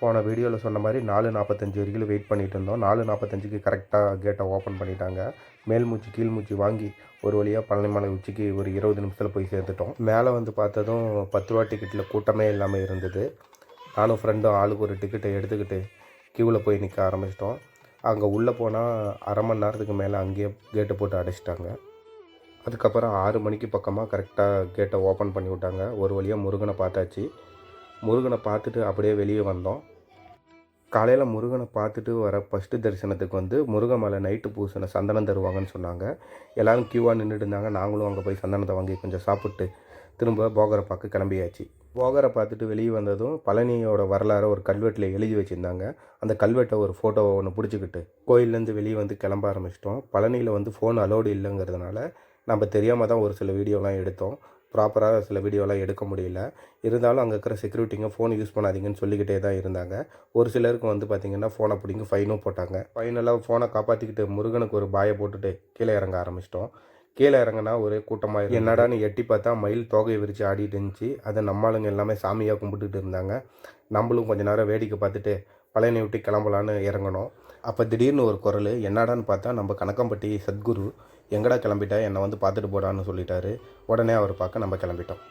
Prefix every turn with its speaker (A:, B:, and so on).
A: போன வீடியோவில் சொன்ன மாதிரி 4:45 வரைக்கும் வெயிட் பண்ணிகிட்டு இருந்தோம். 4:45க்கு கரெக்டாக கேட்டை ஓப்பன் பண்ணிட்டாங்க. மேல் மூச்சு கீழ் மூச்சு வாங்கி ஒரு வழியாக பழனிமலை உச்சிக்கு ஒரு 20 நிமிஷத்தில் போய் சேர்த்துட்டோம். மேலே வந்து பார்த்ததும் 10 ரூபா டிக்கெட்டில் கூட்டமே இல்லாமல் இருந்தது. நானும் ஃப்ரெண்டும் ஆளுக்கு ஒரு டிக்கெட்டை எடுத்துக்கிட்டு க்யூவில் போய் நிற்க ஆரம்பிச்சிட்டோம். அங்கே உள்ளே போனால் அரை மணி நேரத்துக்கு மேலே அங்கேயே கேட்டு போட்டு அடைச்சிட்டாங்க. அதுக்கப்புறம் 6 மணிக்கு பக்கமாக கரெக்டாக கேட்டை ஓப்பன் பண்ணி விட்டாங்க. ஒரு வழியாக முருகனை பார்த்தாச்சு. முருகனை பார்த்துட்டு அப்படியே வெளியே வந்தோம். காலையில் முருகனை பார்த்துட்டு வர ஃபஸ்ட்டு தரிசனத்துக்கு வந்து முருகன் மேலே நைட்டு பூசின சந்தனம் தருவாங்கன்னு சொன்னாங்க. எல்லோரும் க்யூவாக நின்றுட்டு இருந்தாங்க. நாங்களும் அங்கே போய் சந்தனத்தை வாங்கி கொஞ்சம் சாப்பிட்டு திரும்ப போகரை பார்க்க கிளம்பியாச்சு. போகரை பார்த்துட்டு வெளியே வந்ததும் பழனியோட வரலாறை ஒரு கல்வெட்டில் எழுதி வச்சுருந்தாங்க. அந்த கல்வெட்டை ஒரு ஃபோட்டோவை ஒன்று பிடிச்சிக்கிட்டு கோயிலேருந்து வெளியே வந்து கிளம்ப ஆரம்பிச்சிட்டோம். பழனியில் வந்து ஃபோன் அலோடு இல்லைங்கிறதுனால நம்ம தெரியாமல் தான் ஒரு சில வீடியோலாம் எடுத்தோம். ப்ராப்பராக சில வீடியோலாம் எடுக்க முடியல. இருந்தாலும் அங்கே இருக்கிற செக்யூரிட்டிங்க ஃபோன் யூஸ் பண்ணாதீங்கன்னு சொல்லிக்கிட்டே தான் இருந்தாங்க. ஒரு சிலருக்கு வந்து பார்த்திங்கன்னா ஃபோனை பிடிங்க ஃபைனும் போட்டாங்க. ஃபைனலாக ஃபோனை காப்பாற்றிக்கிட்டு முருகனுக்கு ஒரு பாயை போட்டுட்டு கீழே இறங்க ஆரம்பிச்சிட்டோம். கீழே இறங்கினா ஒரே கூட்டமாக என்னடான்னு எட்டி பார்த்தா மயில் தோகையை விரித்து ஆடிட்டு இருந்துச்சு. அதை நம்மளுங்க எல்லாமே சாமியாக கும்பிட்டுட்டு இருந்தாங்க. நம்மளும் கொஞ்சம் நேரம் வேடிக்கை பார்த்துட்டு பழனி விட்டு கிளம்பலான்னு இறங்கணும். அப்போ திடீர்னு ஒரு குரல், என்னடான்னு பார்த்தா நம்ம கணக்கம்பட்டி சத்குரு, எங்கடா கிளம்பிட்டா என்னை வந்து பார்த்துட்டு போடான்னு சொல்லிட்டாரு. உடனே அவர் பார்க்க நம்ம கிளம்பிட்டோம்.